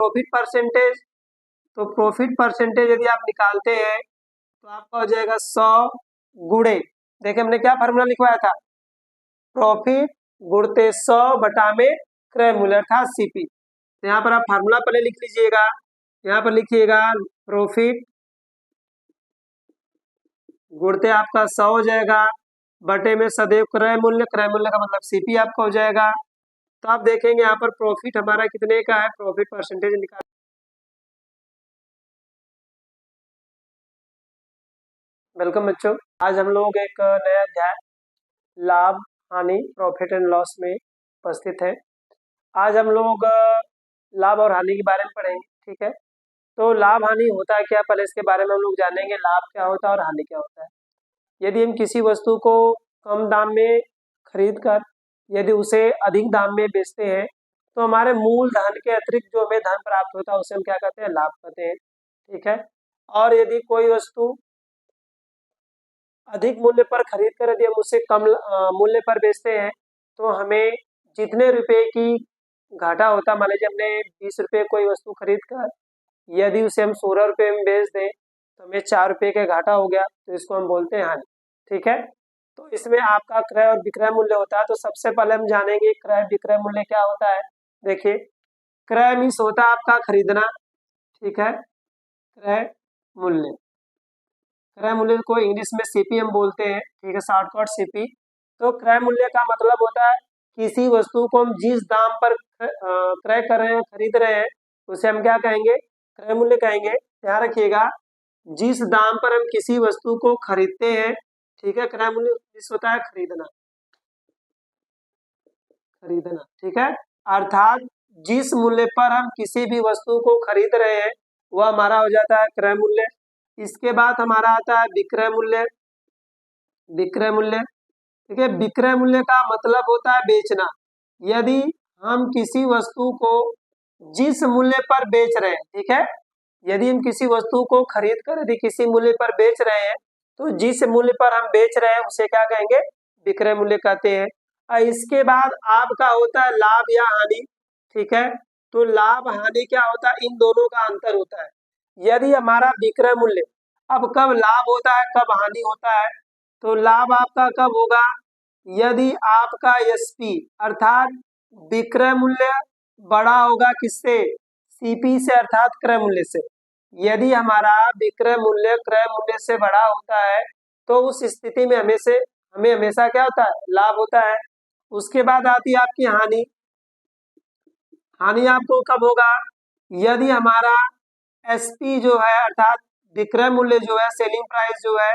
Profit percentage, तो profit percentage यदि आप निकालते हैं तो आपका हो जाएगा 100 गुणे, देखिए हमने क्या फार्मूला लिखवाया था, प्रॉफिट गुणते 100 बटा में क्रय मूल्य अर्थात सीपी। तो यहाँ पर आप फार्मूला पहले लिख लीजिएगा, यहाँ पर लिखिएगा प्रॉफिट गुणते आपका 100 हो जाएगा बटे में सदैव क्रय मूल्य का मतलब सीपी आपका हो जाएगा। तो आप देखेंगे यहाँ पर प्रॉफिट हमारा कितने का है, प्रॉफिट परसेंटेज निकाल। वेलकम बच्चों, आज हम लोग एक नया अध्याय लाभ हानि प्रॉफिट एंड लॉस में उपस्थित है। आज हम लोग लाभ और हानि के बारे में पढ़ेंगे, ठीक है। तो लाभ हानि होता है क्या, पहले इसके बारे में हम लोग जानेंगे, लाभ क्या होता है और हानि क्या होता है। यदि हम किसी वस्तु को कम दाम में खरीद कर यदि उसे अधिक दाम में बेचते हैं तो हमारे मूल धन के अतिरिक्त जो हमें धन प्राप्त होता है उसे हम क्या कहते हैं, लाभ कहते हैं, ठीक है। और यदि कोई वस्तु अधिक मूल्य पर खरीद कर यदि हम उसे कम मूल्य पर बेचते हैं तो हमें जितने रुपए की घाटा होता है, मान लीजिए हमने 20 रुपये कोई वस्तु खरीद कर यदि उसे हम 16 रुपये में बेच दें तो हमें 4 रुपये का घाटा हो गया, तो इसको हम बोलते हैं हानि, ठीक है। तो इसमें आपका क्रय और विक्रय मूल्य होता है। तो सबसे पहले हम जानेंगे क्रय विक्रय मूल्य क्या होता है। देखिए, क्रय मीन्स होता है आपका खरीदना, ठीक है। क्रय मूल्य, क्रय मूल्य को इंग्लिश में सीपी हम बोलते हैं, ठीक है, शॉर्टकट सीपी। तो क्रय मूल्य का मतलब होता है किसी वस्तु को हम जिस दाम पर क्रय कर रहे हैं, खरीद रहे हैं, उसे हम क्या कहेंगे, क्रय मूल्य कहेंगे। ध्यान रखिएगा, जिस दाम पर हम किसी वस्तु को खरीदते हैं, ठीक है, क्रय मूल्य होता है खरीदना, खरीदना, ठीक है। अर्थात जिस मूल्य पर हम किसी भी वस्तु को खरीद रहे हैं वह हमारा हो जाता है क्रय मूल्य। इसके बाद हमारा आता है विक्रय मूल्य। विक्रय मूल्य, ठीक है, विक्रय मूल्य का मतलब होता है बेचना। यदि हम किसी वस्तु को जिस मूल्य पर बेच रहे हैं, ठीक है, यदि हम किसी वस्तु को खरीद कर यदि किसी मूल्य पर बेच रहे हैं तो जिस मूल्य पर हम बेच रहे हैं उसे क्या कहेंगे, विक्रय मूल्य कहते हैं। और इसके बाद आपका होता है लाभ या हानि, ठीक है। तो लाभ हानि क्या होता है, इन दोनों का अंतर होता है। यदि हमारा विक्रय मूल्य, अब कब लाभ होता है कब हानि होता है, तो लाभ आपका कब होगा, यदि आपका एसपी अर्थात विक्रय मूल्य बड़ा होगा किससे, सीपी से अर्थात क्रय मूल्य से। यदि हमारा विक्रय मूल्य क्रय मूल्य से बड़ा होता है तो उस स्थिति में हमें हमेशा क्या होता है, लाभ होता है। उसके बाद आती है आपकी हानि। हानि आपको कब होगा, यदि हमारा एसपी जो है अर्थात विक्रय मूल्य जो है, सेलिंग प्राइस जो है,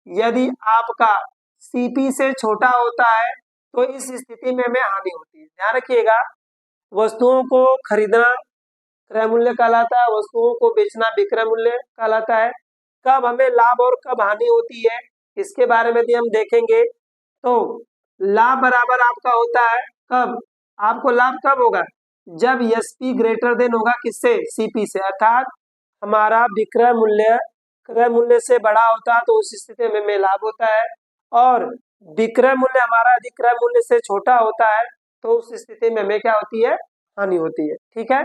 यदि आपका सीपी से छोटा होता है तो इस स्थिति में हमें हानि होती है। ध्यान रखिएगा, वस्तुओं को खरीदना क्रय मूल्य कहलाता है, वस्तुओं को बेचना विक्रय मूल्य कहलाता है। कब हमें लाभ और कब हानि होती है इसके बारे में भी हम देखेंगे। तो लाभ बराबर आपका होता है कब, आपको लाभ कब होगा, जब एसपी ग्रेटर देन होगा किससे, सीपी से, अर्थात हमारा विक्रय मूल्य क्रय मूल्य से बड़ा होता है तो उस स्थिति में हमें लाभ होता है। और विक्रय मूल्य हमारा यदि क्रय मूल्य से छोटा होता है तो उस स्थिति में हमें क्या होती है, हानि होती है, ठीक है।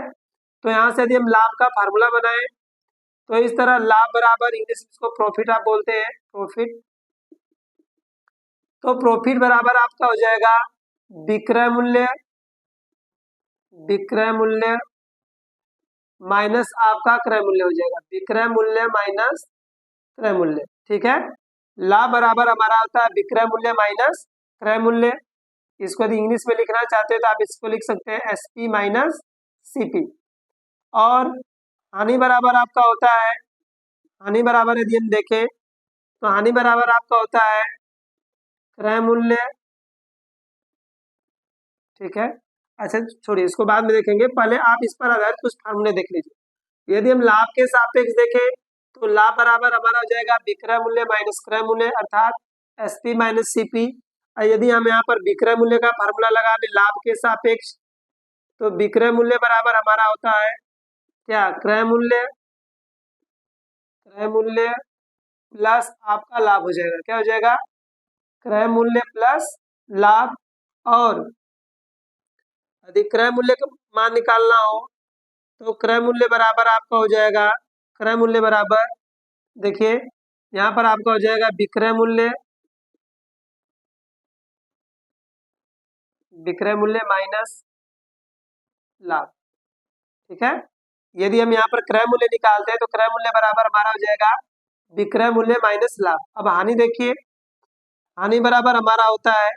तो यहाँ से यदि हम लाभ का फार्मूला बनाएं तो इस तरह लाभ बराबर, इंग्लिश इसको प्रॉफिट आप बोलते हैं, प्रॉफिट। तो प्रॉफिट बराबर आपका हो जाएगा विक्रय मूल्य, विक्रय मूल्य माइनस आपका क्रय मूल्य हो जाएगा, विक्रय मूल्य माइनस क्रय मूल्य, ठीक है। लाभ बराबर हमारा होता है विक्रय मूल्य माइनस क्रय मूल्य। इसको यदि इंग्लिश में लिखना चाहते हैं तो आप इसको लिख सकते हैं एसपी माइनस सीपी। और हानि बराबर आपका होता है, हानि बराबर यदि हम देखें तो हानि बराबर आपका होता है क्रय मूल्य, ठीक है। अच्छा छोड़िए, इसको बाद में देखेंगे, पहले आप इस पर आधारित कुछ फार्मूले देख लीजिए। यदि हम लाभ के सापेक्ष देखें तो लाभ बराबर हमारा हो जाएगा विक्रय मूल्य माइनस क्रय मूल्य अर्थात एसपी माइनस सीपी। यदि हम यहाँ पर विक्रय मूल्य का फार्मूला लगा दें लाभ के सापेक्ष तो विक्रय मूल्य बराबर हमारा होता है क्या, क्रय मूल्य, क्रय मूल्य प्लस आपका लाभ हो जाएगा, क्या हो जाएगा, क्रय मूल्य प्लस लाभ। और यदि क्रय मूल्य का मान निकालना हो तो क्रय मूल्य बराबर आपका हो जाएगा, क्रय मूल्य बराबर, देखिए यहाँ पर आपका हो जाएगा विक्रय मूल्य, विक्रय मूल्य माइनस लाभ। ठीक है, यदि हम यहाँ पर क्रय मूल्य निकालते हैं तो क्रय मूल्य बराबर हमारा हो जाएगा विक्रय मूल्य माइनस लाभ। अब हानि देखिए, हानि बराबर हमारा होता है,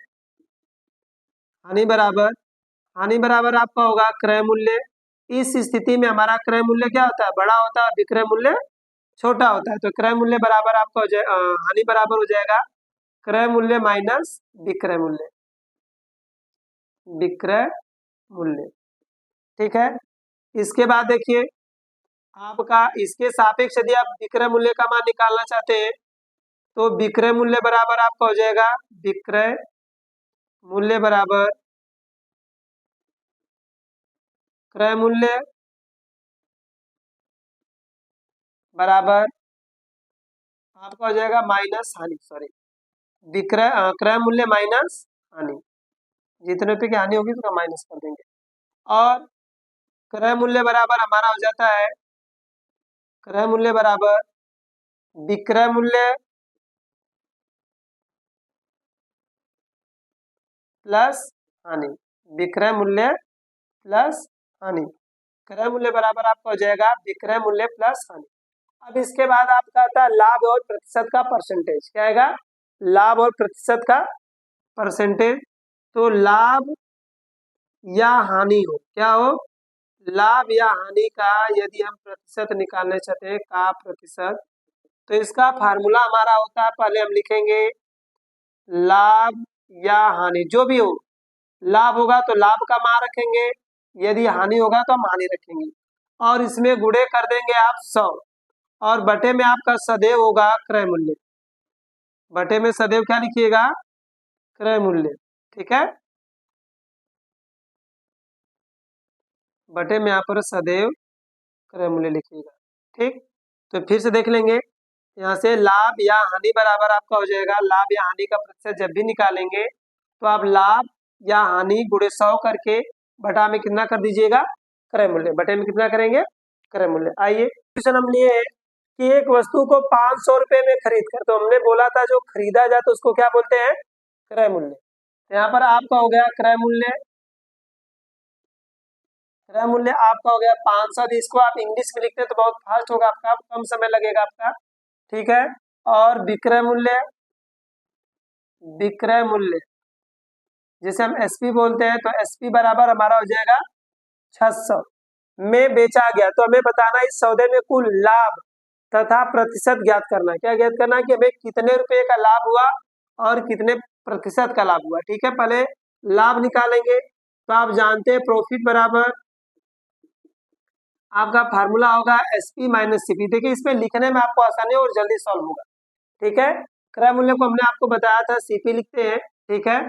हानि बराबर आपका होगा क्रय मूल्य। इस स्थिति में हमारा क्रय मूल्य क्या होता है, बड़ा होता है, विक्रय मूल्य छोटा होता है। तो क्रय मूल्य बराबर आपका हो जाए, हानि बराबर हो जाएगा क्रय मूल्य माइनस विक्रय मूल्य, विक्रय मूल्य। ठीक है, इसके बाद देखिए आपका इसके सापेक्ष यदि आप विक्रय मूल्य का मान निकालना चाहते हैं तो विक्रय मूल्य बराबर आपका हो जाएगा विक्रय मूल्य बराबर क्रय मूल्य बराबर आपका हो जाएगा माइनस हानि, सॉरी विक्रय क्रय मूल्य माइनस हानि, जितने रुपए की हानि होगी उसका माइनस कर देंगे। और क्रय मूल्य बराबर हमारा हो जाता है, क्रय मूल्य बराबर विक्रय मूल्य प्लस हानि, विक्रय मूल्य प्लस हानि, क्रय मूल्य बराबर आपका हो जाएगा विक्रय मूल्य प्लस हानि। अब इसके बाद आपका आता है लाभ और प्रतिशत का परसेंटेज, क्या आएगा, लाभ और प्रतिशत का परसेंटेज। तो लाभ या हानि हो, क्या हो, लाभ या हानि का यदि हम प्रतिशत निकालना चाहते हैं का प्रतिशत, तो इसका फार्मूला हमारा होता है, पहले हम लिखेंगे लाभ या हानि, जो भी हो, लाभ होगा तो लाभ का मान रखेंगे, यदि हानि होगा तो हम हानि रखेंगे, और इसमें गुणे कर देंगे आप 100, और बटे में आपका सदैव होगा क्रय मूल्य, बटे में सदैव क्या लिखिएगा, क्रय मूल्य। ठीक है, बटे में यहाँ पर सदैव क्रय मूल्य लिखिएगा। ठीक, तो फिर से देख लेंगे, यहाँ से लाभ या हानि बराबर आपका हो जाएगा, लाभ या हानि का प्रतिशत जब भी निकालेंगे तो आप लाभ या हानि गुणे 100 करके बटा में कितना कर दीजिएगा, क्रय मूल्य, बटे में कितना करेंगे, क्रय मूल्य। आइए क्वेश्चन हम लिए हैं कि एक वस्तु को 500 रुपए में खरीद कर, तो हमने बोला था जो खरीदा जाए तो उसको क्या बोलते हैं, क्रय मूल्य। यहाँ पर आपका हो गया क्रय मूल्य, क्रय मूल्य आपका हो गया 500। इसको आप इंग्लिश में लिखते हैं तो बहुत फास्ट होगा आपका, कम समय लगेगा आपका। ठीक है, और विक्रय मूल्य, विक्रय मूल्य जिसे हम एसपी बोलते हैं, तो एसपी बराबर हमारा हो जाएगा 600 में बेचा गया। तो हमें बताना इस सौदे में कुल लाभ तथा प्रतिशत ज्ञात करना है। क्या ज्ञात करना है कि हमें कितने रुपए का लाभ हुआ और कितने प्रतिशत का लाभ हुआ। ठीक है, पहले लाभ निकालेंगे, तो आप जानते हैं प्रॉफिट बराबर आपका फार्मूला होगा एसपी माइनस सीपी। देखिए इसमें लिखने में आपको आसानी और जल्दी सॉल्व होगा। ठीक है, क्रय मूल्य को हमने आपको बताया था सीपी लिखते हैं। ठीक है,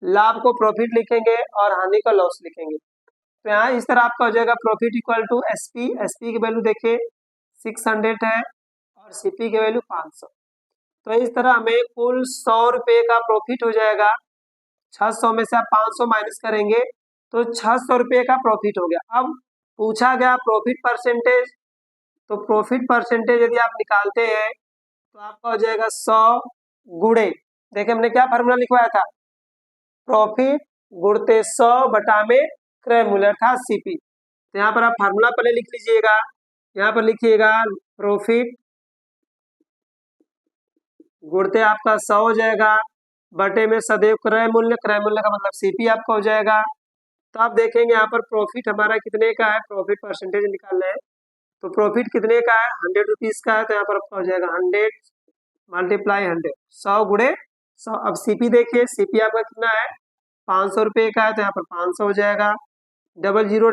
लाभ को प्रॉफिट लिखेंगे और हानि का लॉस लिखेंगे। तो यहाँ इस तरह आपका हो जाएगा profit equal to SP, SP की वैल्यू देखिए 600 है और सीपी की वैल्यू 500। तो इस तरह हमें कुल 100 रुपये का प्रॉफिट हो जाएगा। 600 में से आप 500 माइनस करेंगे तो 600 रुपये का प्रॉफिट हो गया। अब पूछा गया प्रॉफिट परसेंटेज, तो प्रॉफिट परसेंटेज यदि आप निकालते हैं तो आपका हो जाएगा 100 गुणे, देखिए हमने क्या फार्मूला लिखवाया था, प्रॉफिट गुणते 100 बटा में क्रय मूल्य अर्थात सीपी। तो यहाँ पर आप फार्मूला पहले लिख लीजिएगा, यहाँ पर लिखिएगा प्रॉफिट गुणते आपका 100 हो जाएगा बटे में सदैव क्रय मूल्य, क्रय मूल्य का मतलब सीपी आपका हो जाएगा। तो आप देखेंगे यहाँ पर प्रॉफिट हमारा कितने का है, प्रॉफिट परसेंटेज निकालना है, तो प्रॉफिट कितने का है, 100 रुपीज का है। तो यहाँ पर आपका हो जाएगा 100 मल्टीप्लाई 100, 100 गुणे 100। अब सीपी देखिए, सीपी आपका कितना है, 500 रुपये का है, तो यहाँ पर 500 हो जाएगा। डबल जीरो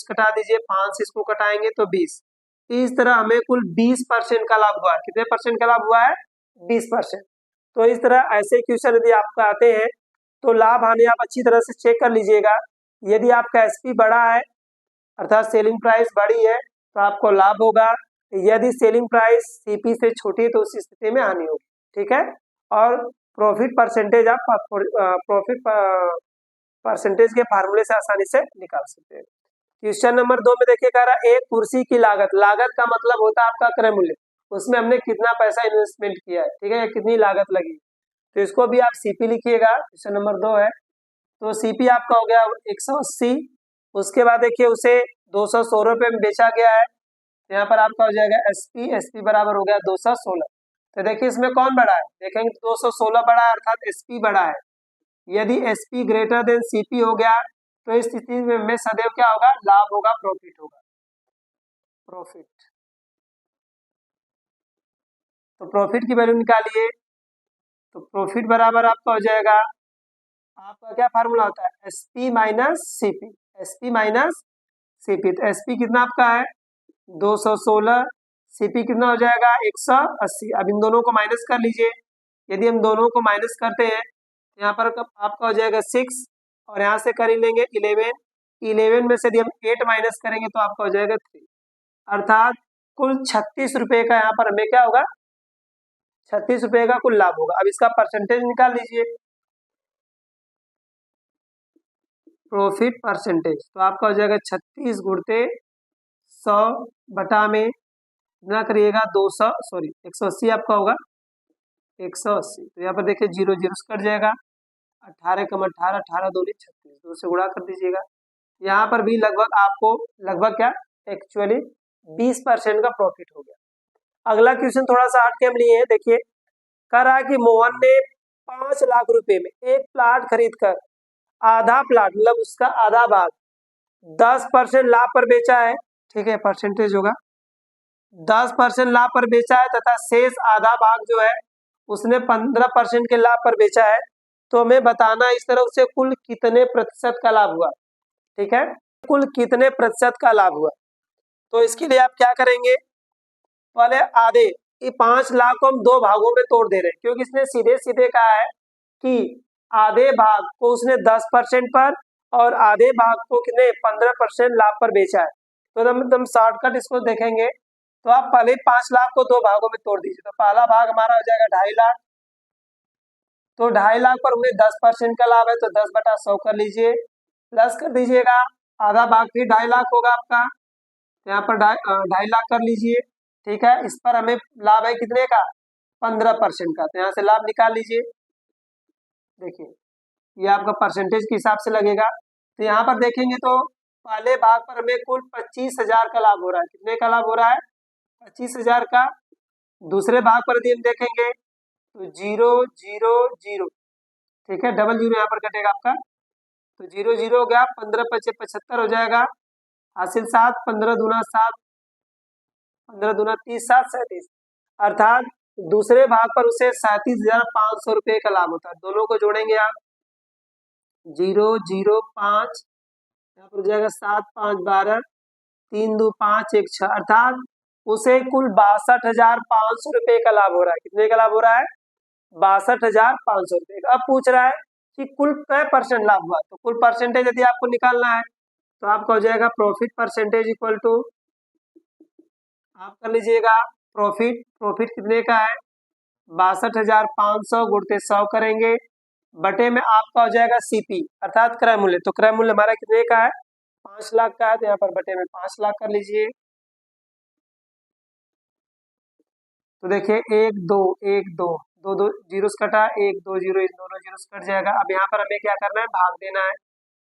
कटा दीजिए, 5 से इसको कटाएंगे तो 20। इस तरह हमें कुल 20% का लाभ हुआ है। कितने परसेंट का लाभ हुआ है, 20%। तो इस तरह ऐसे क्वेश्चन यदि आपका आते हैं तो लाभ हानि आप अच्छी तरह से चेक कर लीजिएगा। यदि आपका एसपी बड़ा है अर्थात सेलिंग प्राइस बड़ी है तो आपको लाभ होगा, यदि सेलिंग प्राइस सीपी से छोटी है तो उस स्थिति में हानि होगी। ठीक है, और प्रॉफिट परसेंटेज आप प्रॉफिट परसेंटेज के फार्मूले से आसानी से निकाल सकते हैं। क्वेश्चन नंबर 2 में देखिए कह रहा है एक कुर्सी की लागत, लागत का मतलब होता है आपका क्रय मूल्य, उसमें हमने कितना पैसा इन्वेस्टमेंट किया है, ठीक है, या कितनी लागत लगी, तो इसको भी आप सीपी लिखिएगा। क्वेश्चन नंबर 2 है, तो सीपी आपका हो गया 180। उसके बाद देखिए उसे 216 रुपये में बेचा गया है, तो यहाँ पर आपका हो जाएगा एसपी, एसपी बराबर हो गया 216। तो देखिए इसमें कौन बड़ा है, देखेंगे 216 बड़ा है अर्थात एसपी बड़ा है। यदि एसपी ग्रेटर देन सीपी हो गया तो इस स्थिति में सदैव क्या होगा, लाभ होगा, प्रॉफिट होगा, प्रॉफिट। तो प्रॉफिट की वैल्यू निकालिए, तो प्रॉफिट बराबर आपका हो जाएगा, आपका क्या फार्मूला होता है, SP minus CP, SP minus CP. तो एसपी कितना आपका है 216, सीपी कितना हो जाएगा 180। अब इन दोनों को माइनस कर लीजिए, यदि हम दोनों को माइनस करते हैं तो यहाँ पर आपका हो जाएगा 6 और यहाँ से कर ही लेंगे 11, 11 में से यदि हम 8 माइनस करेंगे तो आपका हो जाएगा 3, अर्थात कुल 36 रुपये का यहाँ पर हमें क्या होगा, 36 रुपये का कुल लाभ होगा। अब इसका परसेंटेज निकाल लीजिए, प्रॉफिट परसेंटेज, तो आपका हो जाएगा 36 गुणते 100 बटा में कितना करिएगा 200, सॉरी 180 आपका होगा 180। तो यहाँ पर देखिए 0 0 से कट जाएगा, 18 कम 18, 18 दूनी 36, 2 से गुणा कर दीजिएगा। यहाँ पर भी लगभग आपको लगभग क्या एक्चुअली 20% का प्रॉफिट हो गया। अगला क्वेश्चन थोड़ा सा हट के हम लिए हैं, देखिए कह रहा है कि मोहन ने 5 लाख रुपए में एक प्लाट खरीद कर आधा प्लाट मतलब उसका आधा भाग 10% लाभ पर बेचा है, ठीक है, परसेंटेज होगा 10% लाभ पर बेचा है तथा शेष आधा भाग जो है उसने 15% के लाभ पर बेचा है, तो हमें बताना इस तरह से कुल कितने प्रतिशत का लाभ हुआ, ठीक है, कुल कितने प्रतिशत का लाभ हुआ। तो इसके लिए आप क्या करेंगे, पहले आधे, ये 5 लाख को हम 2 भागों में तोड़ दे रहे हैं क्योंकि इसने सीधे सीधे कहा है कि आधे भाग को उसने 10% पर और आधे भाग को कितने 15% लाभ पर बेचा है। तो हम शॉर्टकट इसको देखेंगे, तो आप पहले 5 लाख को 2 भागों में तोड़ दीजिए, तो पहला भाग हमारा हो जाएगा 2.5 लाख, तो 2.5 लाख पर उन्हें 10% का लाभ है तो 10 बटा 100 कर लीजिए, प्लस कर दीजिएगा आधा भाग फिर 2.5 लाख होगा आपका, तो यहाँ पर 2.5 लाख कर लीजिए, ठीक है, इस पर हमें लाभ है कितने का 15% का, तो यहाँ से लाभ निकाल लीजिए। देखिए ये आपका परसेंटेज के हिसाब से लगेगा, तो यहाँ पर देखेंगे तो पहले भाग पर हमें कुल 25,000 का लाभ हो रहा है, कितने का लाभ हो रहा है 25,000 का। दूसरे भाग पर यदि हम देखेंगे तो 0 0 0, ठीक है, डबल 0 यहाँ पर कटेगा आपका, तो 0 0 हो गया, 15 पचे 75 हो जाएगा, हासिल 7, 15 दूना 7, 15 दूना 30, 7 37, अर्थात दूसरे भाग पर उसे 37,500 रुपये का लाभ होता है। दोनों को जोड़ेंगे आप 0 0 5, यहाँ पर हो जाएगा 7 5 12, 3 2 5 1 6, अर्थात उसे कुल 62,500 रुपये का लाभ हो रहा है। कितने का लाभ हो रहा है 62,500 रुपये का। अब पूछ रहा है कि कुल कै परसेंट लाभ हुआ, तो कुल परसेंटेज यदि आपको निकालना है तो आपका हो जाएगा प्रॉफिट परसेंटेज इक्वल टू, आप कर लीजिएगा प्रॉफिट, प्रॉफिट कितने का है 62,500 गुणते 100 करेंगे, बटे में आपका हो जाएगा सीपी अर्थात क्रय मूल्य, तो क्रय मूल्य हमारा कितने का है 5 लाख का है, तो यहाँ पर बटे में 5 लाख कर लीजिए। तो देखिए 1 2 1 2 2 2 जीरो कटा, 1 2 0, इन दोनों जीरो कट जाएगा। अब यहाँ पर हमें क्या करना है भाग देना है,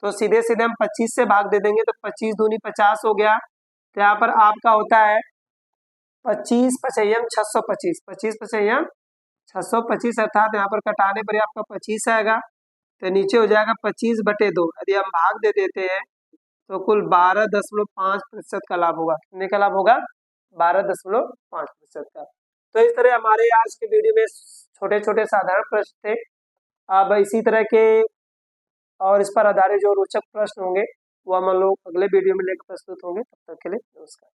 तो सीधे सीधे हम 25 से भाग दे देंगे, तो 25 दूनी 50 हो गया, तो यहाँ पर आपका होता है 25 पचैयम 625, 25 पचैयम 625, अर्थात यहाँ पर कटाने पर आपका 25 आएगा, तो नीचे हो जाएगा 25 बटे 2, यदि हम भाग दे देते हैं तो कुल 12.5% का लाभ होगा। कितने का लाभ होगा 12.5% का। तो इस तरह हमारे आज के वीडियो में छोटे छोटे साधारण प्रश्न थे। अब इसी तरह के और इस पर आधारित जो रोचक प्रश्न होंगे वो हम लोग अगले वीडियो में लेकर प्रस्तुत होंगे। तब तक के लिए नमस्कार।